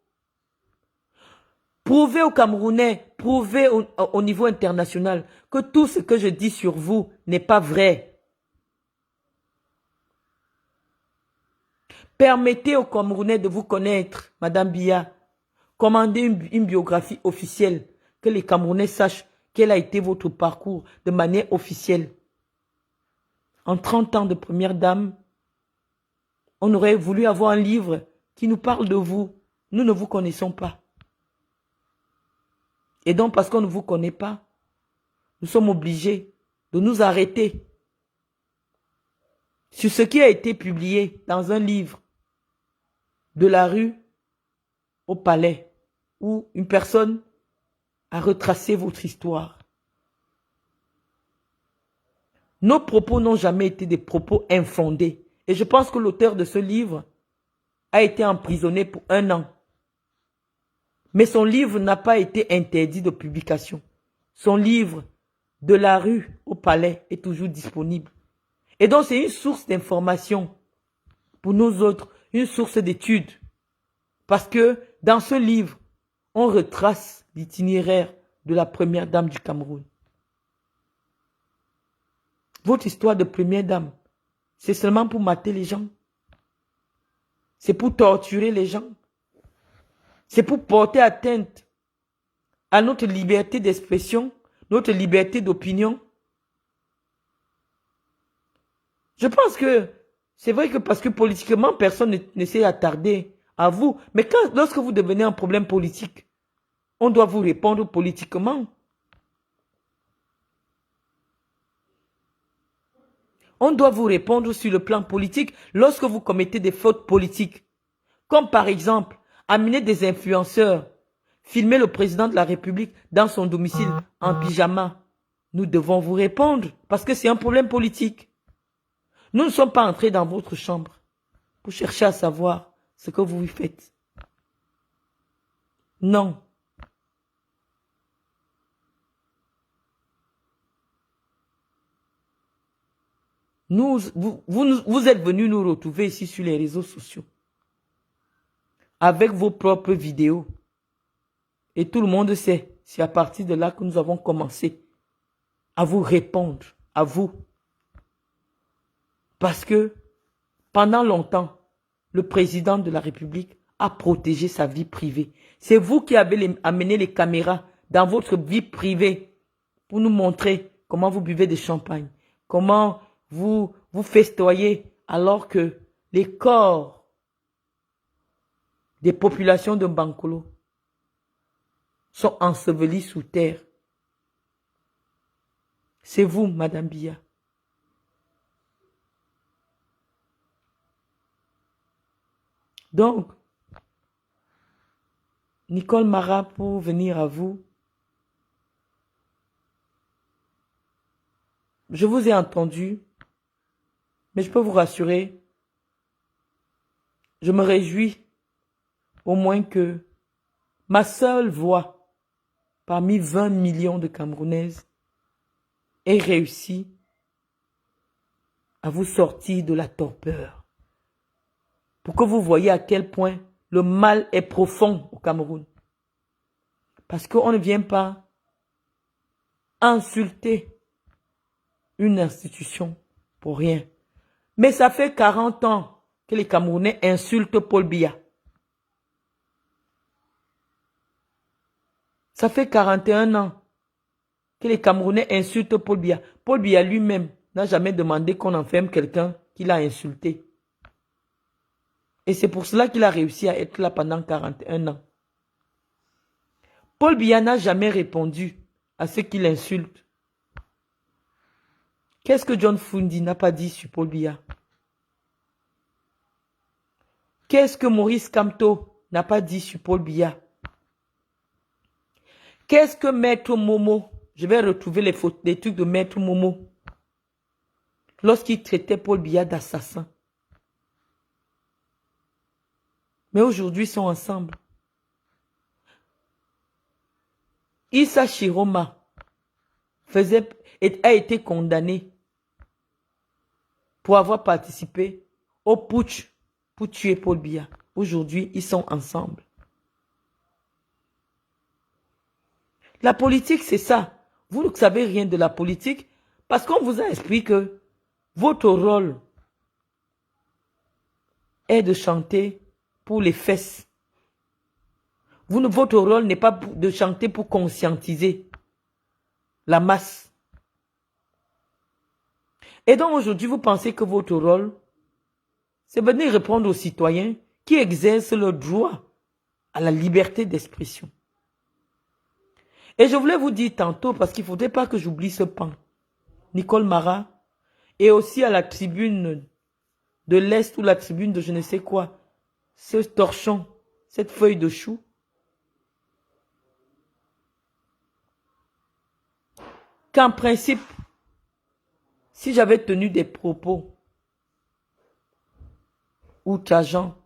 Prouvez aux Camerounais, prouvez au niveau international que tout ce que je dis sur vous n'est pas vrai. Permettez aux Camerounais de vous connaître, Madame Biya. Commandez une biographie officielle, que les Camerounais sachent quel a été votre parcours de manière officielle. En 30 ans de première dame, on aurait voulu avoir un livre qui nous parle de vous. Nous ne vous connaissons pas. Et donc, parce qu'on ne vous connaît pas, nous sommes obligés de nous arrêter sur ce qui a été publié dans un livre de la rue au palais, où une personne a retracé votre histoire. Nos propos n'ont jamais été des propos infondés. Et je pense que l'auteur de ce livre a été emprisonné pour 1 an. Mais son livre n'a pas été interdit de publication. Son livre de la rue au palais est toujours disponible. Et donc, c'est une source d'information pour nous autres, une source d'études. Parce que dans ce livre, on retrace l'itinéraire de la première dame du Cameroun. Votre histoire de première dame, c'est seulement pour mater les gens. C'est pour torturer les gens. C'est pour porter atteinte à notre liberté d'expression, notre liberté d'opinion. Je pense que c'est vrai que parce que politiquement, personne ne s'est attardé à vous. Mais lorsque vous devenez un problème politique, on doit vous répondre politiquement. On doit vous répondre sur le plan politique lorsque vous commettez des fautes politiques. Comme par exemple, amener des influenceurs, filmer le président de la République dans son domicile en pyjama. Nous devons vous répondre parce que c'est un problème politique. Nous ne sommes pas entrés dans votre chambre pour chercher à savoir ce que vous y faites. Non. Vous êtes venus nous retrouver ici sur les réseaux sociaux. Avec vos propres vidéos. Et tout le monde sait, c'est à partir de là que nous avons commencé à vous répondre, à vous. Parce que pendant longtemps, le président de la République a protégé sa vie privée. C'est vous qui avez amené les caméras dans votre vie privée pour nous montrer comment vous buvez des champagnes, comment vous festoyez alors que les corps des populations de Bankolo sont ensevelis sous terre. C'est vous, Madame Biya. Donc, Nicole Mara, pour venir à vous, je vous ai entendu, mais je peux vous rassurer, je me réjouis au moins que ma seule voix parmi 20 millions de Camerounaises ait réussi à vous sortir de la torpeur. Pour que vous voyez à quel point le mal est profond au Cameroun. Parce qu'on ne vient pas insulter une institution pour rien. Mais ça fait 40 ans que les Camerounais insultent Paul Biya. Ça fait 41 ans que les Camerounais insultent Paul Biya. Paul Biya lui-même n'a jamais demandé qu'on enferme quelqu'un qu'il a insulté. Et c'est pour cela qu'il a réussi à être là pendant 41 ans. Paul Biya n'a jamais répondu à ceux qui l'insultent. Qu'est-ce que John Fundi n'a pas dit sur Paul Biya? Qu'est-ce que Maurice Kamto n'a pas dit sur Paul Biya? Qu'est-ce que Maître Momo, je vais retrouver les trucs de Maître Momo, lorsqu'il traitait Paul Biya d'assassin. Mais aujourd'hui, ils sont ensemble. Issa Chiroma a été condamné pour avoir participé au putsch pour tuer Paul Biya. Aujourd'hui, ils sont ensemble. La politique, c'est ça. Vous ne savez rien de la politique parce qu'on vous a expliqué que votre rôle est de chanter pour les fesses. Votre rôle n'est pas de chanter pour conscientiser la masse. Et donc aujourd'hui, vous pensez que votre rôle, c'est venir répondre aux citoyens qui exercent leur droit à la liberté d'expression. Et je voulais vous dire tantôt, parce qu'il ne faudrait pas que j'oublie ce pan, Nicole Mara, et aussi à la tribune de l'Est ou la tribune de je ne sais quoi, ce torchon, cette feuille de chou, qu'en principe, si j'avais tenu des propos outrageants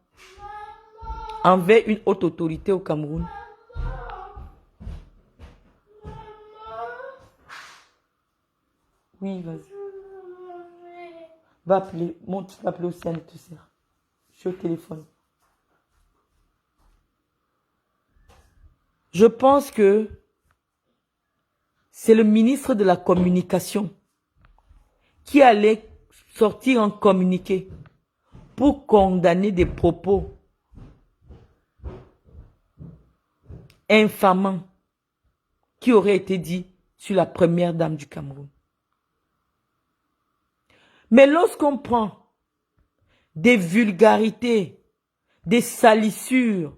envers une haute autorité au Cameroun, oui, vas-y. Va appeler, monte, tu vas appeler aussi un nécessaire. Je suis au téléphone. Je pense que c'est le ministre de la Communication qui allait sortir un communiqué pour condamner des propos infamants qui auraient été dits sur la première dame du Cameroun. Mais lorsqu'on prend des vulgarités, des salissures,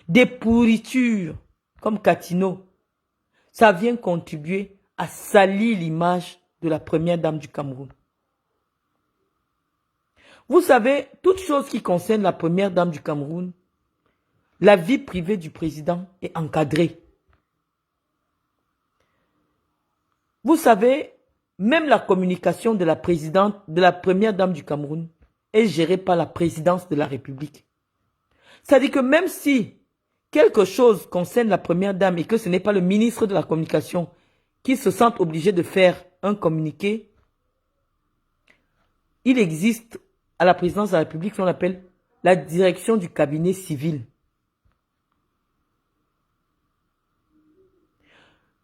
des pourritures, comme Katino, ça vient contribuer à salir l'image de la première dame du Cameroun. Vous savez, toute chose qui concerne la première dame du Cameroun, la vie privée du président est encadrée. Vous savez, même la communication de la présidente, de la première dame du Cameroun, est gérée par la présidence de la République. C'est-à-dire que même si quelque chose concerne la première dame et que ce n'est pas le ministre de la Communication qui se sent obligé de faire un communiqué, il existe à la présidence de la République ce qu'on appelle la direction du cabinet civil.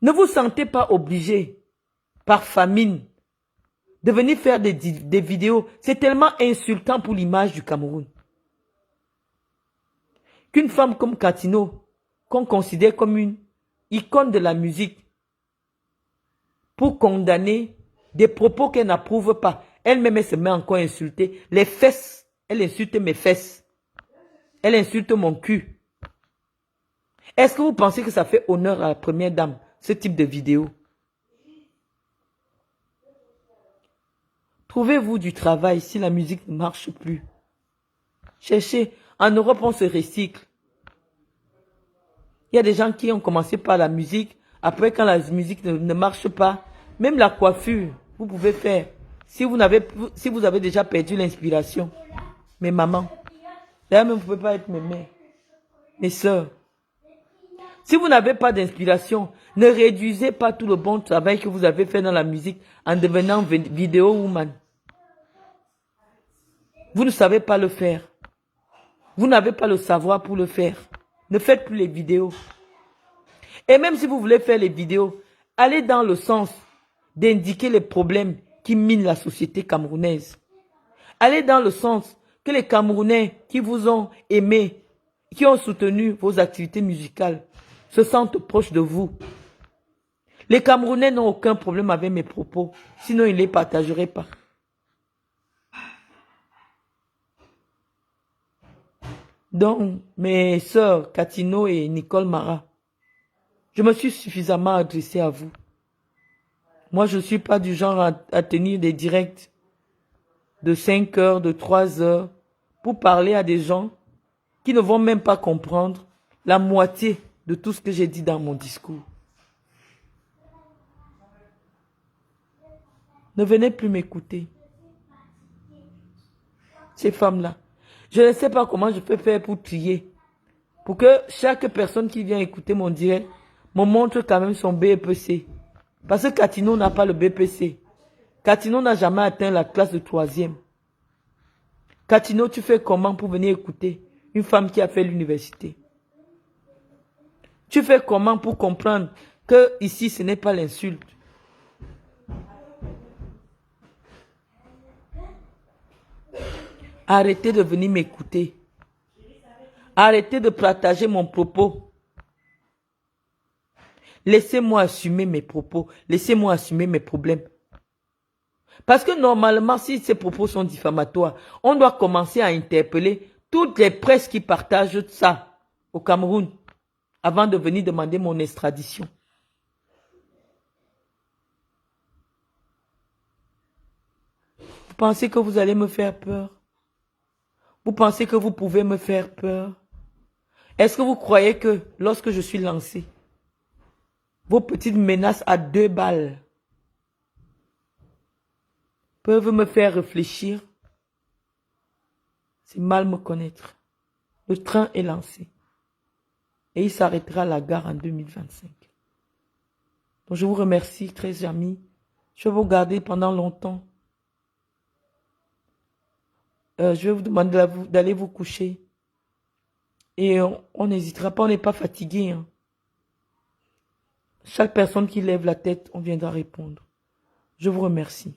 Ne vous sentez pas obligé, par famine, de venir faire des vidéos. C'est tellement insultant pour l'image du Cameroun. Qu'une femme comme Katino, qu'on considère comme une icône de la musique, pour condamner des propos qu'elle n'approuve pas. Elle-même, elle se met encore à insulter. Les fesses, elle insulte mes fesses. Elle insulte mon cul. Est-ce que vous pensez que ça fait honneur à la première dame, ce type de vidéo? Trouvez-vous du travail si la musique ne marche plus. Cherchez. En Europe, on se recycle. Il y a des gens qui ont commencé par la musique. Après, quand la musique ne marche pas, même la coiffure, vous pouvez faire. Si vous avez déjà perdu l'inspiration, mes mamans, d'ailleurs même vous ne pouvez pas être mes mères, mes soeurs. Si vous n'avez pas d'inspiration, ne réduisez pas tout le bon travail que vous avez fait dans la musique en devenant vidéo woman. Vous ne savez pas le faire. Vous n'avez pas le savoir pour le faire. Ne faites plus les vidéos. Et même si vous voulez faire les vidéos, allez dans le sens d'indiquer les problèmes qui minent la société camerounaise. Allez dans le sens que les Camerounais qui vous ont aimé, qui ont soutenu vos activités musicales, se sentent proches de vous. Les Camerounais n'ont aucun problème avec mes propos, sinon ils ne les partageraient pas. Donc, mes sœurs Katino et Nicole Mara, je me suis suffisamment adressée à vous. Moi, je ne suis pas du genre à tenir des directs de 5 heures, de 3 heures, pour parler à des gens qui ne vont même pas comprendre la moitié de tout ce que j'ai dit dans mon discours. Ne venez plus m'écouter. Ces femmes-là. Je ne sais pas comment je peux faire pour trier. Pour que chaque personne qui vient écouter mon direct me montre quand même son BPC. Parce que Katino n'a pas le BPC. Katino n'a jamais atteint la classe de 3e. Katino, tu fais comment pour venir écouter une femme qui a fait l'université? Tu fais comment pour comprendre que ici ce n'est pas l'insulte? Arrêtez de venir m'écouter. Arrêtez de partager mon propos. Laissez-moi assumer mes propos. Laissez-moi assumer mes problèmes. Parce que normalement, si ces propos sont diffamatoires, on doit commencer à interpeller toutes les presses qui partagent ça au Cameroun avant de venir demander mon extradition. Vous pensez que vous allez me faire peur? Vous pensez que vous pouvez me faire peur? Est-ce que vous croyez que lorsque je suis lancé, vos petites menaces à 2 balles peuvent me faire réfléchir? C'est mal me connaître. Le train est lancé. Et il s'arrêtera à la gare en 2025. Donc je vous remercie, très amis. Je vais vous garder pendant longtemps. Je vais vous demander d'aller vous coucher. Et on n'hésitera pas, on n'est pas fatigué. Hein. Chaque personne qui lève la tête, on viendra répondre. Je vous remercie.